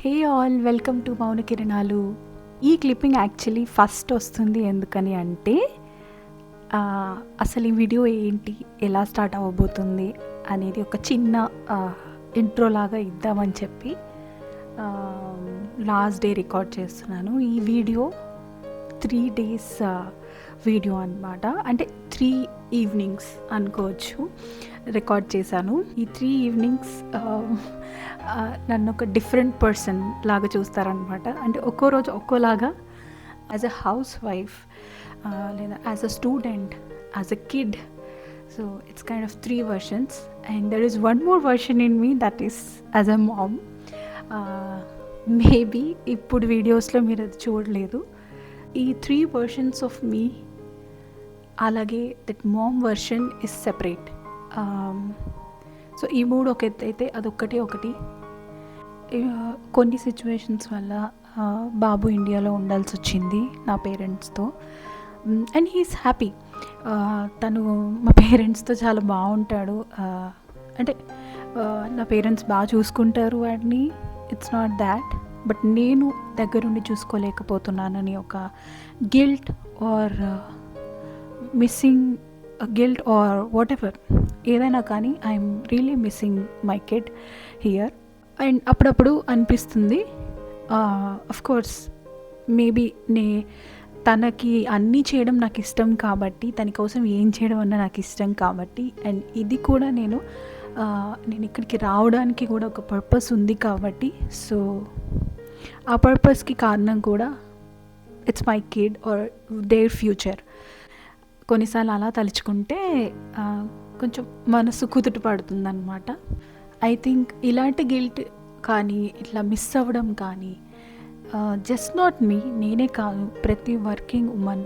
Hey all, welcome to మౌన కిరణాలు. ఈ క్లిప్పింగ్ యాక్చువల్లీ ఫస్ట్ వస్తుంది ఎందుకని అంటే ఆ, అసలు ఈ వీడియో ఏంటి, ఎలా స్టార్ట్ అవ్వబోతుంది అనేది ఒక చిన్న ఇంట్రో లాగా ఇద్దామని చెప్పి లాస్ట్ డే రికార్డ్ చేస్తున్నాను. ఈ వీడియో 3 days వీడియో అనమాట. అంటే 3 ఈవినింగ్స్ అనుకోవచ్చు రికార్డ్ చేశాను. ఈ 3 ఈవినింగ్స్ నన్ను ఒక డిఫరెంట్ పర్సన్ లాగా చూస్తారనమాట. అంటే ఒక్కో రోజు ఒక్కోలాగా, యాజ్ అ హౌస్ వైఫ్ లేదా as a student, as a kid. So it's kind of 3 versions, and there is one more version in me that is as a mom. Maybe ఇప్పుడు వీడియోస్లో మీరు అది చూడలేదు. ఈ 3 versions ఆఫ్ మీ, అలాగే that mom version is separate. So ఈ 3 ఒక ఎత్తు అయితే అదొక్కటే ఒకటి. కొన్ని సిచ్యువేషన్స్ వల్ల బాబు ఇండియాలో ఉండాల్సి వచ్చింది నా పేరెంట్స్తో, అండ్ హీఈస్ హ్యాపీ. తను మా పేరెంట్స్తో చాలా బాగుంటాడు. అంటే నా పేరెంట్స్ బాగా చూసుకుంటారు వాడిని, ఇట్స్ నాట్ దాట్. బట్ నేను దగ్గరుండి చూసుకోలేకపోతున్నానని ఒక guilt are missing, guilt are what ever, ఏదైనా కానీ I'm really missing my kid here. And అప్పుడప్పుడు అనిపిస్తుంది, అఫ్ కోర్స్ మేబీ తనకి అన్నీ చేయడం నాకు ఇష్టం కాబట్టి, తన కోసం ఏం చేయడం అన్న నాకు ఇష్టం కాబట్టి, అండ్ ఇది కూడా నేను ఇక్కడికి రావడానికి కూడా ఒక పర్పస్ ఉంది కాబట్టి, సో ఆ పర్పస్కి కారణం కూడా it's my kid are their future. కొన్నిసార్లు అలా తలుచుకుంటే కొంచెం మనసు కుదుట పడుతుంది అనమాట. ఐ థింక్ ఇలాంటి గిల్ట్ కానీ, ఇట్లా మిస్ అవ్వడం కానీ, జస్ట్ నాట్ మీ, నేనే కాదు, ప్రతి వర్కింగ్ ఉమెన్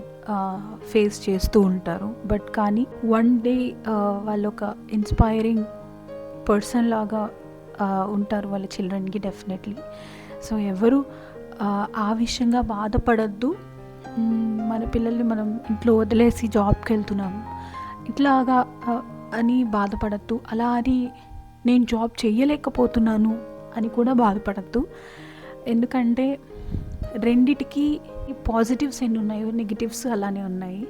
ఫేస్ చేస్తూ ఉంటారు. బట్ కానీ వన్ డే వాళ్ళు ఒక ఇన్స్పైరింగ్ పర్సన్ లాగా ఉంటారు వాళ్ళ చిల్డ్రన్కి డెఫినెట్లీ. సో ఎవరు ఆ విషయంగా బాధపడద్దు. మన పిల్లల్ని మనం ఇంట్లో వదిలేసి జాబ్కి వెళ్తున్నాము ఇట్లాగా అని బాధపడద్దు. అలా అని నేను జాబ్ చేయలేకపోతున్నాను అని కూడా బాధపడద్దు. ఎందుకంటే రెండిటికి పాజిటివ్స్ ఎన్ని ఉన్నాయో నెగిటివ్స్ అలానే ఉన్నాయి.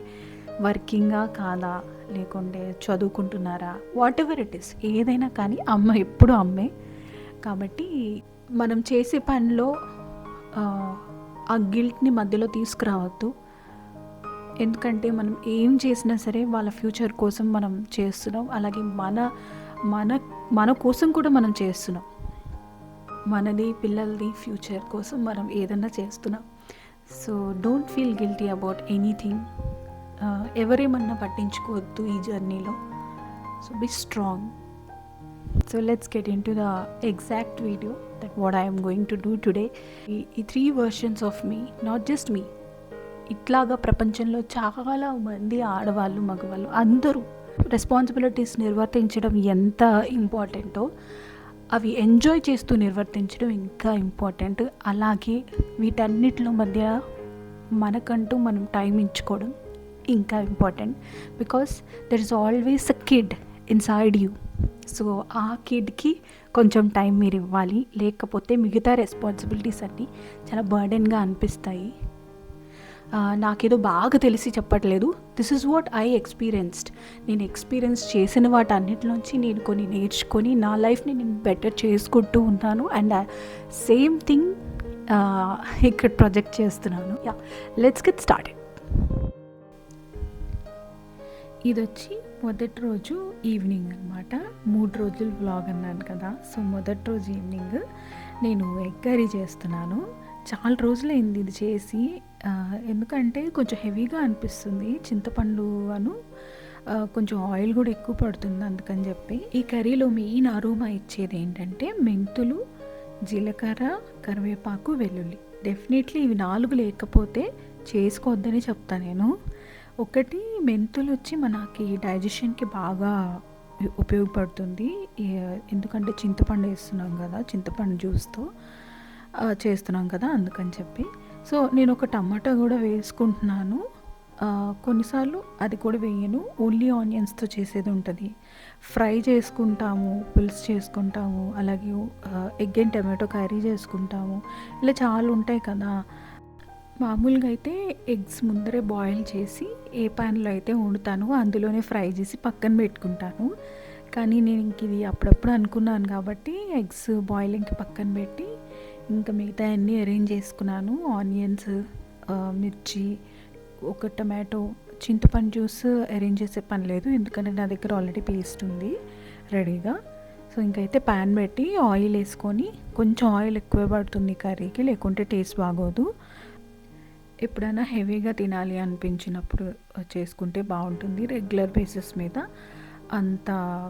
వర్కింగా కాదా, లేకుంటే చదువుకుంటున్నారా, వాట్ ఎవర్ ఇట్ ఈస్, ఏదైనా కానీ అమ్మ ఎప్పుడు అమ్మే. కాబట్టి మనం చేసే పనిలో ఆ గిల్ట్ని మధ్యలో తీసుకురావద్దు. ఎందుకంటే మనం ఏం చేసినా సరే వాళ్ళ ఫ్యూచర్ కోసం మనం చేస్తున్నాం, అలాగే మన కోసం కూడా మనం చేస్తున్నాం. మనది, పిల్లలది ఫ్యూచర్ కోసం మనం ఏదన్నా చేస్తున్నాం. So don't feel guilty about anything. ఎవరేమన్నా పట్టించుకోవద్దు ఈ జర్నీలో. So be strong. So let's get into the exact video that what I'm going to do today. ఈ 3 versions of me, not just me, ఇట్లాగా ప్రపంచంలో చాలా మంది ఆడవాళ్ళు, మగవాళ్ళు అందరూ రెస్పాన్సిబిలిటీస్ నిర్వర్తించడం ఎంత ఇంపార్టెంటో, అవి ఎంజాయ్ చేస్తూ నిర్వర్తించడం ఇంకా ఇంపార్టెంట్. అలాగే వీటన్నిటిలో మధ్య మనకంటూ మనం టైం ఇచ్చుకోవడం ఇంకా important. Because there is always a kid inside you. So ఆ కిడ్కి కొంచెం టైం మీరు ఇవ్వాలి, లేకపోతే మిగతా రెస్పాన్సిబిలిటీస్ అన్నీ చాలా బర్డెన్గా అనిపిస్తాయి. నాకేదో బాగా తెలిసి చెప్పట్లేదు. This is what I experienced. నేను ఎక్స్పీరియన్స్ చేసిన వాటన్నిటిలోంచి నేను కొన్ని నేర్చుకొని నా లైఫ్ని నేను బెటర్ చేసుకుంటూ ఉన్నాను. అండ్ సేమ్ థింగ్ ఇక్కడ ప్రొజెక్ట్ చేస్తున్నాను. Yeah, let's get started. ఇది వచ్చి మొదటి రోజు ఈవినింగ్ అనమాట. 3 రోజులు వ్లాగ్ అన్నాను కదా. సో మొదటి రోజు ఈవినింగ్ నేను ఎగ్ కర్రీ చేస్తున్నాను. చాలా రోజులైంది ఇది చేసి, ఎందుకంటే కొంచెం హెవీగా అనిపిస్తుంది. చింతపండు కొంచెం ఆయిల్ కూడా ఎక్కువ పడుతుంది, అందుకని చెప్పి. ఈ కర్రీలో మెయిన్ అరోమా ఇచ్చేది ఏంటంటే మెంతులు, జీలకర్ర, కరివేపాకు, వెల్లుల్లి. డెఫినెట్లీ ఇవి 4 లేకపోతే చేసుకోవద్దని చెప్తాను నేను. ఒకటి, మెంతులు వచ్చి మనకి డైజెషన్కి బాగా ఉపయోగపడుతుంది. ఎందుకంటే చింతపండు వేస్తున్నాం కదా, చింతపండు జ్యూస్తో చేస్తున్నాం కదా, అందుకని చెప్పి. సో నేను ఒక టమాటా కూడా వేసుకుంటున్నాను. కొన్నిసార్లు అది కూడా వేయను. ఓన్లీ ఆనియన్స్‌తో చేసేది ఉంటది. ఫ్రై చేసుకుంటాము, పులుసు చేసుకుంటాము, అలాగే ఎగ్ అండ్ టమాటో కర్రీ చేసుకుంటాము. ఇలా చాలా ఉంటాయి కదా! మామూలుగా అయితే ఎగ్స్ ముందరే బాయిల్ చేసి ఏ ప్యాన్‌లో అయితే వండుతానో అందులోనే ఫ్రై చేసి పక్కన పెట్టుకుంటాను. కానీ నేను ఇంక ఇది అప్పుడప్పుడు అనుకున్నాను కాబట్టి ఎగ్స్ బాయిలింగ్‌కి పక్కన పెట్టి ఇంకా మిగతాయన్నీ అరేంజ్ చేసుకున్నాను. ఆనియన్స్, మిర్చి, ఒక టమాటో, చింతపండు జ్యూస్ అరేంజ్ చేసే పని లేదు. ఎందుకంటే నా దగ్గర ఆల్రెడీ పేస్ట్ ఉంది రెడీగా. సో ఇంకైతే ప్యాన్ పెట్టి ఆయిల్ వేసుకొని, కొంచెం ఆయిల్ ఎక్కువే పడుతుంది కర్రీకి, లేకుంటే టేస్ట్ బాగోదు. ఎప్పుడైనా హెవీగా తినాలి అనిపించినప్పుడు చేసుకుంటే బాగుంటుంది. రెగ్యులర్ బేసిస్ మీద అంత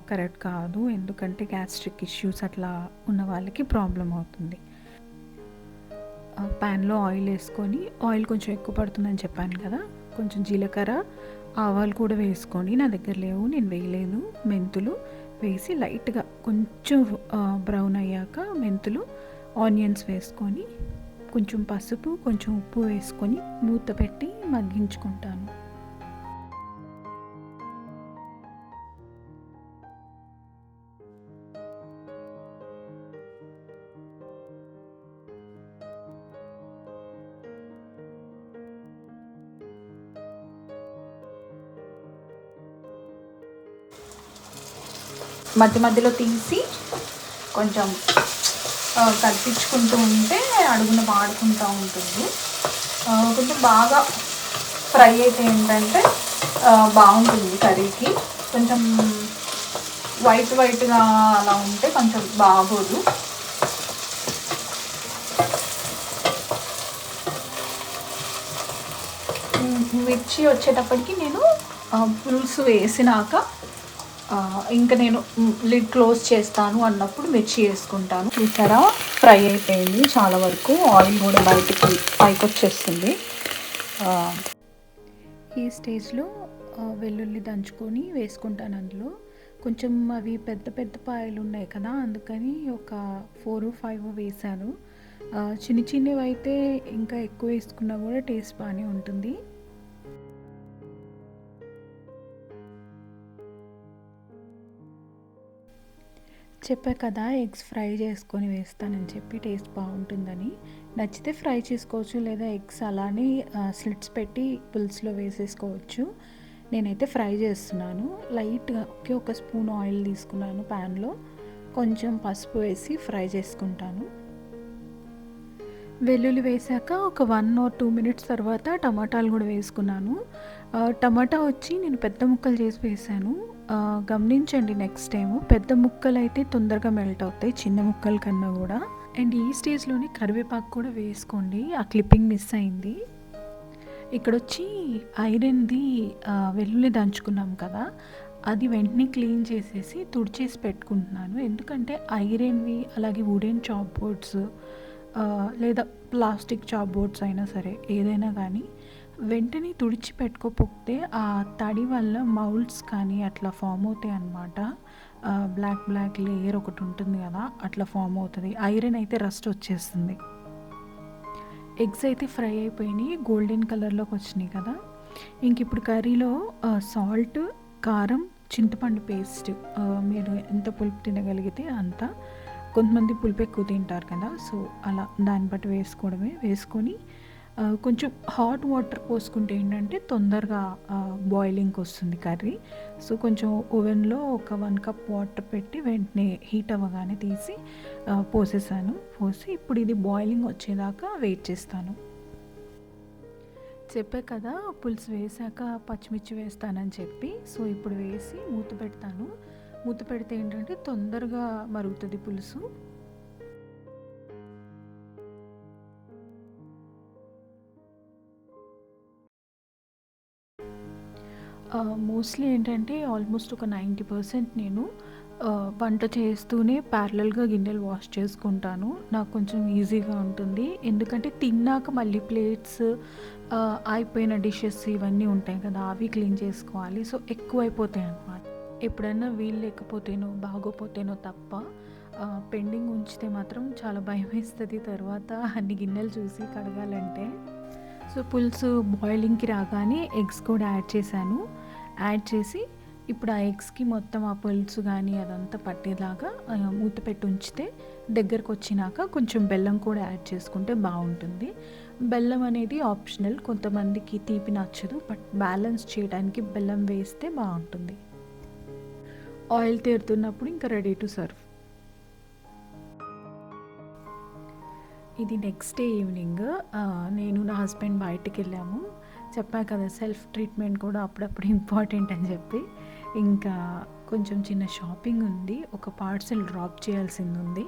కరెక్ట్ కాదు, ఎందుకంటే గ్యాస్ట్రిక్ ఇష్యూస్ అట్లా ఉన్న వాళ్ళకి ప్రాబ్లం అవుతుంది. ప్యాన్లో ఆయిల్ వేసుకొని, ఆయిల్ కొంచెం ఎక్కువ పడుతుందని చెప్పాను కదా, కొంచెం జీలకర్ర, ఆవాలు కూడా వేసుకొని, నా దగ్గర లేవు నేను వేయలేదు, మెంతులు వేసి లైట్గా కొంచెం బ్రౌన్ అయ్యాక మెంతులు, ఆనియన్స్ వేసుకొని, కొంచెం పసుపు, కొంచెం ఉప్పు వేసుకొని మూత పెట్టి మగ్గించుకుంటాను. మధ్య మధ్యలో తీసి కొంచెం కల్పించుకుంటూ ఉంటే అడుగున వాడుకుంటూ ఉంటుంది. కొంచెం బాగా ఫ్రై అయితే ఏంటంటే బాగుంటుంది కర్రీకి. కొంచెం వైట్గా అలా ఉంటే కొంచెం బాగోదు. మిర్చి వచ్చేటప్పటికి నేను పులుసు వేసినాక ఇంకా నేను లిడ్ క్లోజ్ చేస్తాను అన్నప్పుడు మిర్చి వేసుకుంటాను. చూసారా, ఫ్రై అయిపోయింది చాలా వరకు, ఆయిల్ కూడా పైకి వచ్చేస్తుంది. ఈ స్టేజ్లో వెల్లుల్లి దంచుకొని వేసుకుంటాను. అందులో కొంచెం అవి పెద్ద పెద్ద పాయలు ఉన్నాయి కదా, అందుకని ఒక 4 or 5 వేసాను. చిన్నవి అయితే ఇంకా ఎక్కువ వేసుకున్నా కూడా టేస్ట్ బాగానే ఉంటుంది. చెప్పా కదా, ఎగ్స్ ఫ్రై చేసుకొని వేస్తానని చెప్పి, టేస్ట్ బాగుంటుందని. నచ్చితే ఫ్రై చేసుకోవచ్చు, లేదా ఎగ్స్ అలానే స్లిట్స్ పెట్టి పులుసులో వేసేసుకోవచ్చు. నేనైతే ఫ్రై చేస్తున్నాను. లైట్గా ఒక స్పూన్ ఆయిల్ తీసుకున్నాను ప్యాన్లో, కొంచెం పసుపు వేసి ఫ్రై చేసుకుంటాను. వెల్లుల్లి వేసాక ఒక 1 or 2 minutes తర్వాత టమాటాలు కూడా వేసుకున్నాను. టమాటా వచ్చి నేను పెద్ద ముక్కలు చేసి వేసాను. గమనించండి నెక్స్ట్ టైము, పెద్ద ముక్కలు అయితే తొందరగా మెల్ట్ అవుతాయి చిన్న ముక్కల కన్నా కూడా. అండ్ ఈ స్టేజ్లోనే కరివేపాకు కూడా వేసుకోండి, ఆ క్లిప్పింగ్ మిస్ అయింది. ఇక్కడ వచ్చి ఐరన్ది వెల్లుల్లి దంచుకున్నాం కదా, అది వెంటనే క్లీన్ చేసేసి తుడిచేసి పెట్టుకుంటున్నాను. ఎందుకంటే ఐరన్వి, అలాగే వుడెన్ చాప్ బోర్డ్స్ లేదా ప్లాస్టిక్ చాప్ బోర్డ్స్ అయినా సరే, ఏదైనా కానీ వెంటనే తుడిచి పెట్టుకోకపోతే ఆ తడి వల్ల మౌల్డ్స్ కానీ అట్లా ఫామ్ అవుతాయి అన్నమాట. బ్లాక్ లేయర్ ఒకటి ఉంటుంది కదా, అట్లా ఫామ్ అవుతుంది. ఐరన్ అయితే రస్ట్ వచ్చేస్తుంది. ఎగ్స్ అయితే ఫ్రై అయిపోయినాయి, గోల్డెన్ కలర్లోకి వచ్చినాయి కదా. ఇంక ఇప్పుడు కర్రీలో సాల్ట్, కారం, చింతపండు పేస్ట్, మీరు ఎంత పులుపు తినగలిగితే అంత. కొంతమంది పులుపు ఎక్కువ తింటారు కదా, సో అలా దాన్ని బట్టి వేసుకొని కొంచెం హాట్ వాటర్ పోసుకుంటే ఏంటంటే తొందరగా బాయిలింగ్కి వస్తుంది కర్రీ. సో కొంచెం ఓవెన్లో ఒక 1 cup వాటర్ పెట్టి వెంటనే హీట్ అవ్వగానే తీసి పోసి ఇప్పుడు ఇది బాయిలింగ్ వచ్చేదాకా వెయిట్ చేస్తాను. చెప్పే కదా పులుసు వేసాక పచ్చిమిర్చి వేస్తానని చెప్పి, సో ఇప్పుడు వేసి మూత పెడతాను. మూత పెడితే ఏంటంటే తొందరగా మరుగుతుంది పులుసు. మోస్ట్లీ ఏంటంటే ఆల్మోస్ట్ ఒక 90% నేను వంట చేస్తూనే ప్యారలల్గా గిన్నెలు వాష్ చేసుకుంటాను. నాకు కొంచెం ఈజీగా ఉంటుంది. ఎందుకంటే తిన్నాక మళ్ళీ ప్లేట్స్, అయిపోయిన డిషెస్ ఇవన్నీ ఉంటాయి కదా, అవి క్లీన్ చేసుకోవాలి. సో ఎక్కువైపోతాయి అన్నమాట. ఎప్పుడైనా వీలు లేకపోతేనో బాగోపోతేనో తప్ప పెండింగ్ ఉంచితే మాత్రం చాలా భయం వేస్తుంది తర్వాత అన్ని గిన్నెలు చూసి కడగాలంటే. సో పులుసు బాయిలింగ్‌కి రాగానే ఎగ్స్ కూడా యాడ్ చేశాను. యాడ్ చేసి ఇప్పుడు ఆ ఎగ్స్‌కి మొత్తం ఆ పులుసు గానీ అదంతా పట్టేలాగా మూత పెట్టి ఉంచితే దగ్గరకొచ్చినాక కొంచెం బెల్లం కూడా యాడ్ చేసుకుంటే బావుంటుంది. బెల్లం అనేది ఆప్షనల్. కొంతమందికి తీపి నచ్చదు. బట్ బ్యాలెన్స్ చేయడానికి బెల్లం వేస్తే బావుంటుంది. ఆయిల్ తేరుతున్నప్పుడు ఇంకా రెడీ టు సర్వ్. ఇది నెక్స్ట్ డే ఈవినింగ్. నేను నా హస్బెండ్ బయటికెళ్ళాము. చెప్పా కదా సెల్ఫ్ ట్రీట్మెంట్ కూడా అప్పుడప్పుడు ఇంపార్టెంట్ అని చెప్పి. ఇంకా కొంచెం చిన్న షాపింగ్ ఉంది. ఒక పార్సెల్ డ్రాప్ చేయాల్సిందుంది.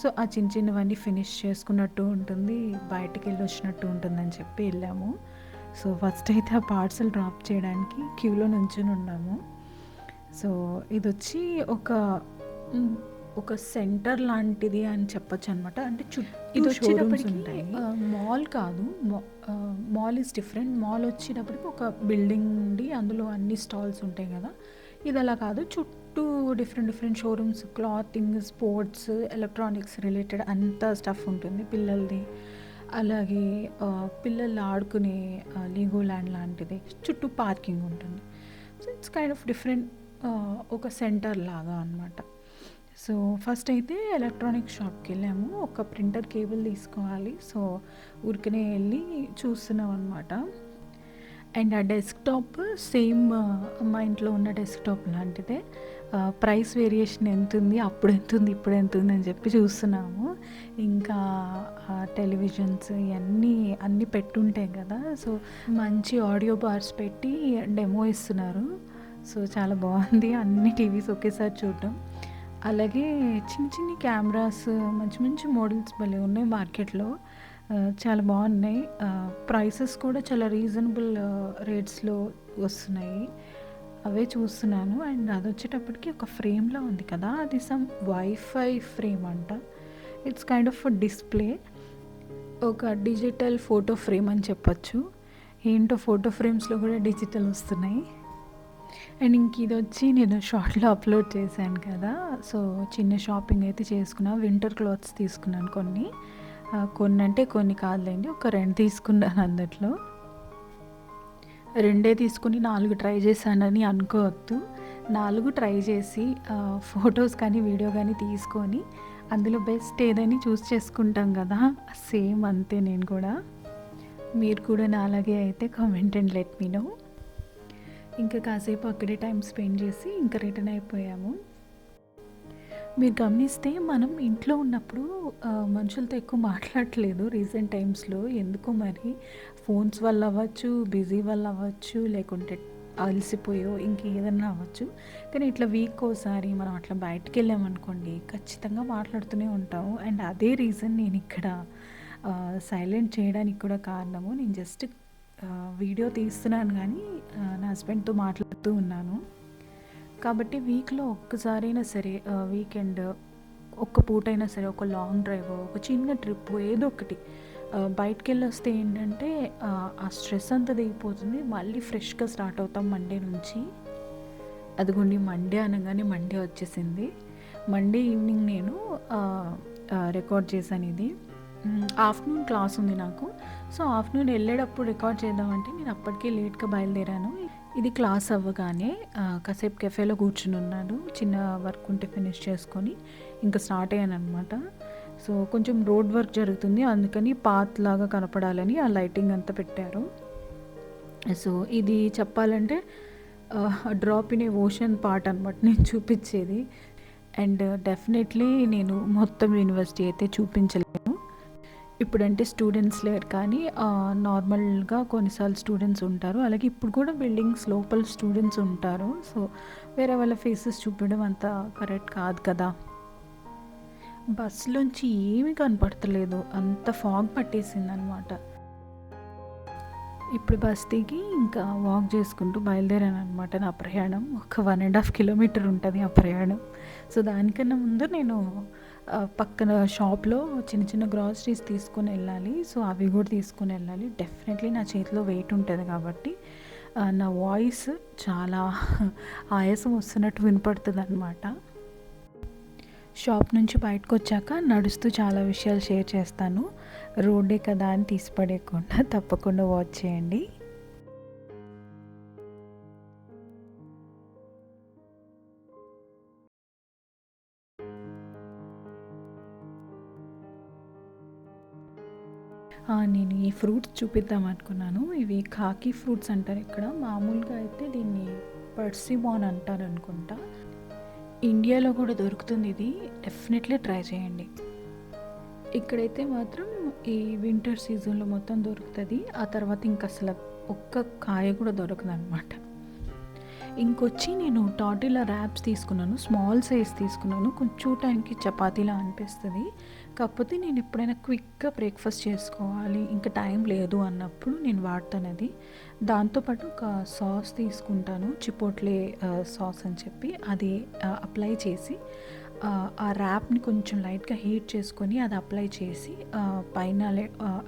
సో, ఆ చిన్న చిన్నవన్నీ ఫినిష్ చేసుకున్నట్టు ఉంటుంది. బయటికెళ్ళొచ్చినట్టు ఉంటుందని చెప్పి ఎళ్ళాము. సో, ఫస్ట్ అయితే ఆ పార్సెల్ డ్రాప్ చేయడానికి క్యూలో నుంచొనున్నాము. సో, ఇదొచ్చి ఒక హ్మ్. ఒక సెంటర్ లాంటిది అని చెప్పొచ్చనమాట. అంటే చుట్టూ షోరూమ్స్ ఇదొచ్చేటప్పటికి ఉంటాయి. మాల్ కాదు. Mall is different. మాల్ వచ్చేటప్పటికి ఒక బిల్డింగ్ ఉండి అందులో అన్ని స్టాల్స్ ఉంటాయి గదా! ఇదలా కాదు. చుట్టూ different different showrooms clothing, sports, electronics related అంత స్టఫ్ ఉంటుంది పిల్లలది. అలాగే పిల్లలు ఆడుకునే లీగో ల్యాండ్ లాంటిది. చుట్టూ పార్కింగ్ ఉంటుంది. So, it's kind of different ఒక సెంటర్ లాగా అనమాట. సో, ఫస్ట్ అయితే ఎలక్ట్రానిక్ షాప్‌కెళ్ళాము. ఒక ప్రింటర్ కేబుల్ తీసుకోవాలి. సో, ఊరికనే ఎళ్ళి చూస్తున్నాం అనమాట. అండ్ ఆ డెస్క్‌టాప్ సేమ్ మా ఇంట్లో ఉన్న డెస్క్‌టాప్ లాంటిదే. ప్రైస్ వేరియేషన్ ఎంతుంది, అప్పుడెంతుంది, ఇప్పుడెంతుంది అని చెప్పి చూస్తున్నాము. ఇంకా టెలివిజన్స్ అన్నీ పెట్టుంటాయి కదా! సో, మంచి ఆడియో బార్స్ పెట్టి డెమో ఇస్తున్నారు. సో, చాలా బావుంది. అన్ని టీవీస్ ఒకేసారి చూడడం. అలాగే చిన్ని చిన్ని కెమెరాస్ మంచి మంచి మోడల్స్ భలే ఉన్నాయి మార్కెట్‌లో. చాలా బావున్నాయి. ప్రైసెస్ కూడా చాలా రీజనబుల్ రేట్స్‌లో వస్తున్నాయి. అవే చూస్తున్నాను. అండ్ అదొచ్చేటప్పటికి ఒక ఫ్రేమ్‌లా ఉంది కదా! అది సమ్ వైఫై ఫ్రేమ్ అంట. It's kind of display. ఒక డిజిటల్ ఫోటో ఫ్రేమ్ అని చెప్పొచ్చు. ఏంటో ఫోటో ఫ్రేమ్స్‌లో కూడా డిజిటల్ వస్తున్నాయి. అండ్ ఇంకిదొచ్చి నేను షార్ట్‌లో అప్‌లోడ్ చేశాను కదా! సో, చిన్న షాపింగ్ అయితే చేసుకున్నా. వింటర్ క్లాత్స్ తీసుకున్నాను కొన్ని. కొన్నంటే కొన్ని కాదులెండి. ఒక 2 తీసుకున్నాను అందుట్లో. 2 తీసుకొని 4 ట్రై చేశానని అనుకోవద్దు. 4 ట్రై చేసి ఫోటోస్ కానీ, వీడియో గానీ తీసుకొని అందులో బెస్ట్ ఏదని చూస్ చేసుకుంటాం కదా! సేమ్ అంతే నేను కూడా. మీరు కూడా నాలాగే అయితే comment and let me know. ఇంకా కాసేపు అక్కడే టైం స్పెండ్ చేసి ఇంకా రిటర్న్ అయిపోయాము. మీరు గమనిస్తే మనం ఇంట్లో ఉన్నప్పుడు మనుషులతో ఎక్కువ మాట్లాడట్లేదు రీసెంట్ టైమ్స్‌లో. ఎందుకో మరి ఫోన్స్ వల్ల అవ్వచ్చు, బిజీ వల్ల అవ్వచ్చు, లేకుంటే అలసిపోయో ఇంకేదన్నా అవ్వచ్చు. కానీ ఇట్లా వీక్‌కోసారి మనం అట్లా బయటికెళ్ళామనుకోండి ఖచ్చితంగా మాట్లాడుతూనే ఉంటాము. అండ్ అదే రీజన్ నేనిక్కడ సైలెంట్ చేయడానికి కూడా కారణము. నేను జస్ట్ వీడియో తీస్తున్నాను గానీ నా హస్బెండ్‌తో మాట్లాడుతూ ఉన్నాను. కాబట్టి వీక్‌లో ఒక్కసారైనా సరే వీకెండ్ ఒక్క పూటైనా సరే ఒక లాంగ్ డ్రైవో, ఒక చిన్న ట్రిప్పో ఏదో ఒకటి బయటికెళ్ళొస్తే ఏంటంటే ఆ స్ట్రెస్ అంతా దిగిపోతుంది. మళ్ళీ ఫ్రెష్‌గా స్టార్ట్ అవుతాం మండే నుంచి. అదిగోండి మండే అనగానే మండే వచ్చేసింది. మండే ఈవినింగ్ నేను రికార్డ్ చేశాను ఇది. ఆఫ్టర్నూన్ క్లాస్ ఉంది నాకు. సో, ఆఫ్టర్నూన్ ఎళ్ళేటప్పుడు రికార్డ్ చేద్దామంటే నేను అప్పటికే లేట్‌గా బయలుదేరాను. ఇది క్లాస్ అవ్వగానే కాసేపు కెఫేలో కూర్చునున్నాను. చిన్న వర్క్ ఉంటే ఫినిష్ చేసుకొని ఇంకా స్టార్ట్ అయ్యాననమాట. సో, కొంచెం రోడ్ వర్క్ జరుగుతుంది. అందుకని పాత్ లాగా కనపడాలని ఆ లైటింగ్ అంతా పెట్టారు. సో, ఇది చెప్పాలంటే drop in a ocean part అనమాట నేను చూపిచ్చేది. అండ్ డెఫినెట్‌లీ నేను మొత్తం యూనివర్సిటీ అయితే చూపించలేను. ఇప్పుడంటే స్టూడెంట్స్ లేరు కానీ నార్మల్‌గా కొన్నిసార్లు స్టూడెంట్స్ ఉంటారు. అలాగే ఇప్పుడు కూడా బిల్డింగ్స్ లోపల స్టూడెంట్స్ ఉంటారు. సో, వేరే వాళ్ళ ఫేసెస్ చూపడం అంత కరెక్ట్ కాదు కదా! బస్‌లోంచి ఏమీ కనపడతలేదు. అంత ఫాగ్ పట్టేసిందనమాట. ఇప్పుడు బస్ దిగి ఇంకా వాక్ చేసుకుంటూ బయలుదేరాననమాట నా ప్రయాణం. ఒక 1½ కిలోమీటర్ ఉంటది ఆ ప్రయాణం. సో, దానికన్నా ముందు నేను పక్కన షాప్‌లో చిన్న చిన్న గ్రాసరీస్ తీసుకొనెళ్ళాలి. సో, అవి కూడా తీసుకొనెళ్ళాలి. డెఫినెట్‌లీ నా చేతిలో వెయిట్ ఉంటది కాబట్టి నా వాయిస్ చాలా ఆయాసం వస్తున్నట్టు వినపడుతదనమాట. షాప్ నుంచి బయటకు వచ్చాక నడుస్తూ చాలా విషయాలు షేర్ చేస్తాను. రోడ్డే కదా అని తీసి పడేయకుండా తప్పకుండా వాచ్ చేయండి. నేను ఈ ఫ్రూట్స్ చూపిద్దాం అనుకున్నాను. ఇవి ఖాకీ ఫ్రూట్స్ అంటారు ఇక్కడ. మామూలుగా అయితే దీన్ని పర్సిమాన్ అంటారు అనుకుంటా. ఇండియాలో కూడా దొరుకుతుంది ఇది. డెఫినెట్లీ ట్రై చేయండి. ఇక్కడైతే మాత్రం ఈ వింటర్ సీజన్లో మొత్తం దొరుకుతుంది. ఆ తర్వాత ఇంక అసలు ఒక్క కాయ కూడా దొరకదు అనమాట. ఇంకొచ్చి నేను టార్టిలా ర్యాప్స్ తీసుకున్నాను. స్మాల్ సైజ్ తీసుకున్నాను. కొంచెం చూడటానికి చపాతీలా అనిపిస్తుంది. కాకపోతే నేను ఎప్పుడైనా క్విక్గా బ్రేక్ఫాస్ట్ చేసుకోవాలి, ఇంకా టైం లేదు అన్నప్పుడు నేను వాడతాను అది. దాంతోపాటు ఒక సాస్ తీసుకుంటాను, చిపోట్లే సాస్ అని చెప్పి. అది అప్లై చేసి ఆ ర్యాప్ని కొంచెం లైట్గా హీట్ చేసుకొని అది అప్లై చేసి పైన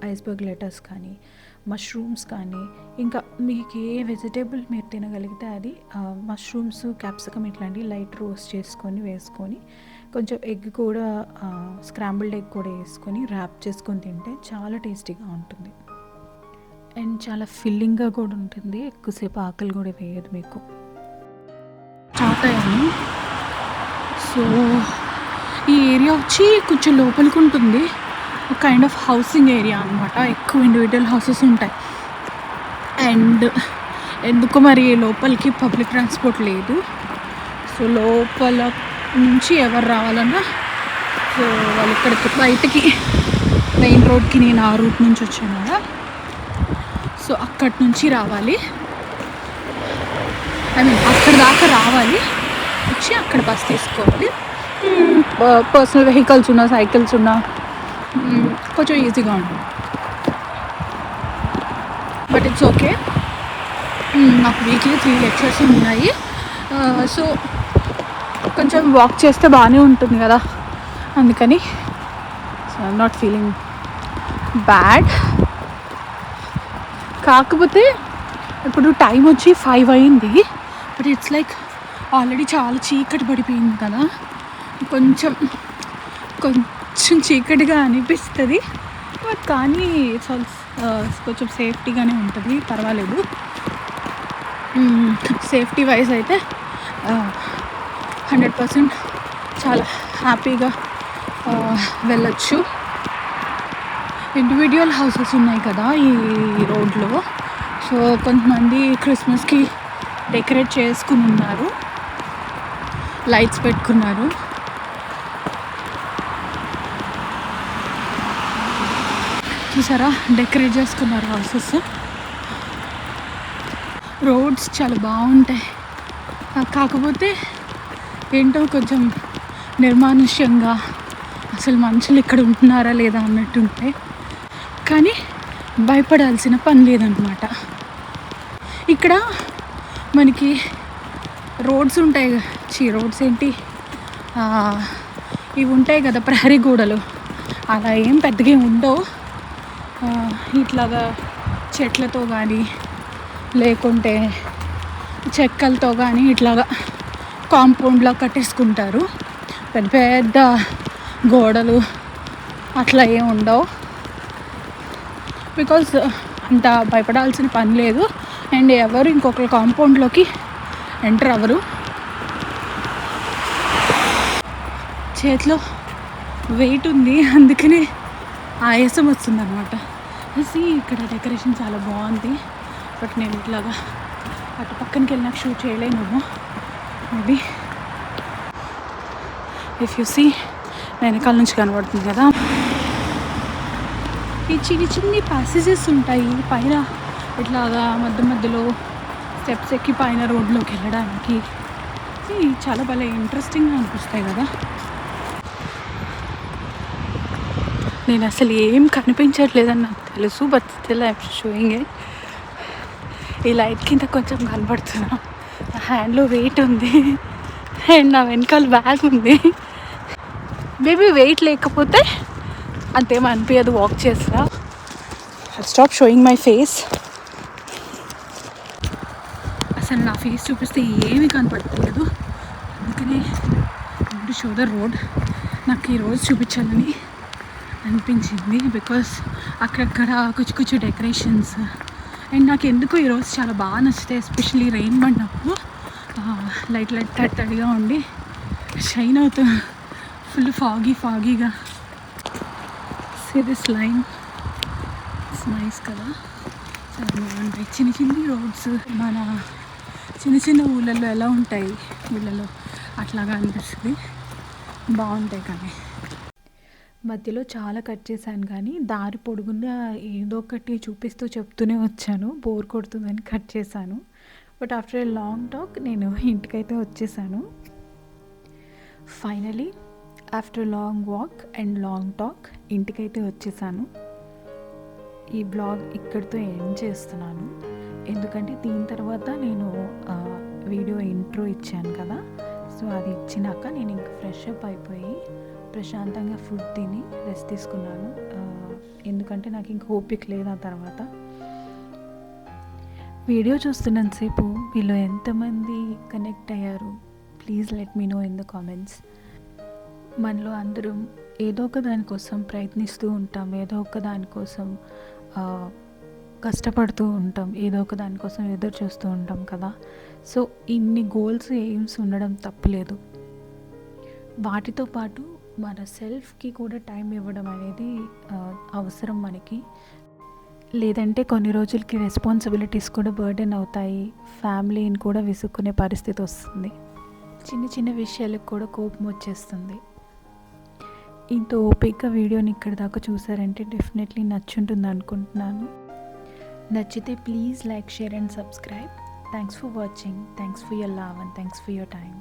ఐస్బర్గ్ లెటర్స్ కానీ మష్రూమ్స్ కానీ ఇంకా మీకు ఏ వెజిటేబుల్ మీరు తినగలిగితే అది, మష్రూమ్స్ క్యాప్సికమ్ ఇట్లాంటివి లైట్ రోస్ట్ చేసుకొని వేసుకొని కొంచెం ఎగ్ కూడా స్క్రాంబుల్డ్ ఎగ్ కూడా వేసుకొని ర్యాప్ చేసుకొని తింటే చాలా టేస్టీగా ఉంటుంది. అండ్ చాలా ఫిల్లింగ్గా కూడా ఉంటుంది. ఎక్కువసేపు ఆకలి కూడా వేయదు మీకు. స్టార్ట్ అయ్యాను. సో ఈ ఏరియా వచ్చి కొంచెం లోపలికి ఉంటుంది. ఒక కైండ్ ఆఫ్ హౌసింగ్ ఏరియా అనమాట. ఎక్కువ ఇండివిజువల్ హౌసెస్ ఉంటాయి. అండ్ ఎందుకు మరి లోపలికి పబ్లిక్ ట్రాన్స్పోర్ట్ లేదు. సో లోపల నుంచి ఎవరు రావాలన్నా సో వాళ్ళు ఇక్కడికి బయటకి మెయిన్ రోడ్కి, నేను ఆ రూట్ నుంచి వచ్చాను కదా, సో అక్కడి నుంచి రావాలి. ఐ మీన్ అక్కడ దాకా రావాలి, వచ్చి అక్కడ బస్ తీసుకోవాలి. పర్సనల్ వెహికల్స్ ఉన్నా, సైకిల్స్ ఉన్నా కొంచెం ఈజీగా ఉంటుంది. But it's okay. నాకు వీక్లీ 3 లెక్చర్స్ ఉన్నాయి. సో కొంచెం వాక్ చేస్తే బాగానే ఉంటుంది కదా, అందుకని so I'm not feeling bad. కాకపోతే ఇప్పుడు టైం వచ్చి 5 అయింది. బట్ ఇట్స్ లైక్ ఆల్రెడీ చాలా చీకటి పడిపోయింది కదా, కొంచెం చీకటిగా అనిపిస్తుంది. బట్ కానీ కొంచెం సేఫ్టీగానే ఉంటుంది, పర్వాలేదు. సేఫ్టీ వైజ్ అయితే 100% చాలా హ్యాపీగా వెళ్ళచ్చు. ఇండివిజువల్ హౌసెస్ ఉన్నాయి కదా ఈ రోడ్లో. సో కొంతమంది క్రిస్మస్కి డెకరేట్ చేసుకుని ఉన్నారు, లైట్స్ పెట్టుకున్నారు. చూసారా, డెకరేట్ చేసుకున్నారు హౌసెస్. రోడ్స్ చాలా బాగుంటాయి. కాకపోతే ఏంటో కొంచెం నిర్మానుష్యంగా, అసలు మనుషులు ఇక్కడ ఉంటున్నారా లేదా అన్నట్టుంటాయి. కానీ భయపడాల్సిన పని లేదన్నమాట. ఇక్కడ మనకి రోడ్స్ ఉంటాయి, రోడ్స్ ఏంటి ఇవి ఉంటాయి కదా ప్రహరీ గోడలు, అలా ఏం పెద్దగా ఉండవు. ఇట్లాగా చెట్లతో కానీ లేకుంటే చెక్కలతో కానీ ఇట్లాగా కాంపౌండ్లో కట్టేసుకుంటారు. పెద్ద పెద్ద గోడలు అట్లా ఏం ఉండవు. బికాజ్ అంత భయపడాల్సిన పని లేదు. అండ్ ఎవరు ఇంకొకరి కాంపౌండ్లోకి ఎంటర్ అవ్వరు. చేతిలో వెయిట్ ఉంది, అందుకనే ఆయాసం వస్తుంది అనమాట. ఇక్కడ డెకరేషన్ చాలా బాగుంది. బట్ నేను ఇట్లాగా అటు పక్కనకి వెళ్ళి నాకు షూట్ చేయలేను. మేబీ ఇఫ్ యూ సీ వెనకాల నుంచి కనబడుతుంది కదా, ఈ చిన్ని ప్యాసేజెస్ ఉంటాయి పైన, ఇట్లాగా మధ్యలో స్టెప్స్ ఎక్కి పైన రోడ్లోకి వెళ్ళడానికి. చాలా భలే ఇంట్రెస్టింగ్గా అనిపిస్తాయి కదా. నేను అసలు ఏం కనిపించట్లేదని నాకు తెలుసు, but still I'm showing it. ఈ లైట్ కింద కొంచెం కనబడుతున్నా. నా హ్యాండ్లో వెయిట్ ఉంది అండ్ నా వెనకాల బ్యాగ్ ఉంది. మేబీ వెయిట్ లేకపోతే అంతేం అనిపించదు వాక్ చేస్తా. Stop sowing my face. అసలు నా ఫేస్ చూపిస్తే ఏమీ కనపడట్లేదు, అందుకని షో ద రోడ్. నాకు ఈరోజు చూపించాలని అనిపించింది. బికాస్ అక్కడక్కడ కొంచెం డెకరేషన్స్ అండ్ నాకు ఎందుకో ఈరోజు చాలా బాగా నచ్చుతాయి. ఎస్పెషల్లీ రెయిన్ పడినప్పుడు లైట్ తడిగా ఉండి షైన్ అవుతూ ఫుల్ ఫాగీగా. See this line, it's nice కదా, చాలా బాగుంటాయి. చిన్న రోడ్స్ మన చిన్న ఊళ్ళల్లో ఎలా ఉంటాయి, ఊళ్ళలో అట్లాగా అనిపిస్తుంది. బాగుంటాయి. కానీ మధ్యలో చాలా కట్ చేశాను, కానీ దారి పొడుగునా ఏదో ఒకటి చూపిస్తూ చెప్తూనే వచ్చాను. బోర్ కొడుతుందని కట్ చేశాను. But after a long talk నేను ఇంటికైతే వచ్చేసాను. Finally after long walk and long talk ఇంటికైతే వచ్చేసాను. ఈ బ్లాగ్ ఇక్కడితో ఎండ్ చేస్తున్నాను. ఎందుకంటే దీని తర్వాత నేను వీడియో ఇంట్రో ఇచ్చాను కదా, సో అది ఇచ్చినాక నేను ఇంకా ఫ్రెష్ అప్ అయిపోయి ప్రశాంతంగా ఫుడ్ తిని రెస్ట్ తీసుకున్నాను. ఎందుకంటే నాకు ఇంక ఓపిక లేదు ఆ తర్వాత. వీడియో చూస్తున్నంతసేపు వీళ్ళు ఎంతమంది కనెక్ట్ అయ్యారు, please let me know in the comments. మనలో అందరం ఏదో ఒక దానికోసం ప్రయత్నిస్తూ ఉంటాం, ఏదో ఒక దానికోసం కష్టపడుతూ ఉంటాం, ఏదో ఒక దానికోసం ఎదురు చూస్తూ ఉంటాం కదా. సో ఇన్ని గోల్స్ ఎయిమ్స్ ఉండడం తప్పులేదు. వాటితో పాటు మన సెల్ఫ్కి కూడా టైం ఇవ్వడం అనేది అవసరం మనకి. లేదంటే కొన్ని రోజులకి రెస్పాన్సిబిలిటీస్ కూడా బర్డెన్ అవుతాయి, ఫ్యామిలీని కూడా విసుక్కునే పరిస్థితి వస్తుంది, చిన్న విషయాలకు కూడా కోపం వచ్చేస్తుంది. ఇంత ఓపిక వీడియోని ఇక్కడ దాకా చూసారంటే డెఫినెట్లీ నచ్చుంటుంది అనుకుంటున్నాను. నచ్చితే please like, share and subscribe. Thanks for watching. Thanks for your love and thanks for your time.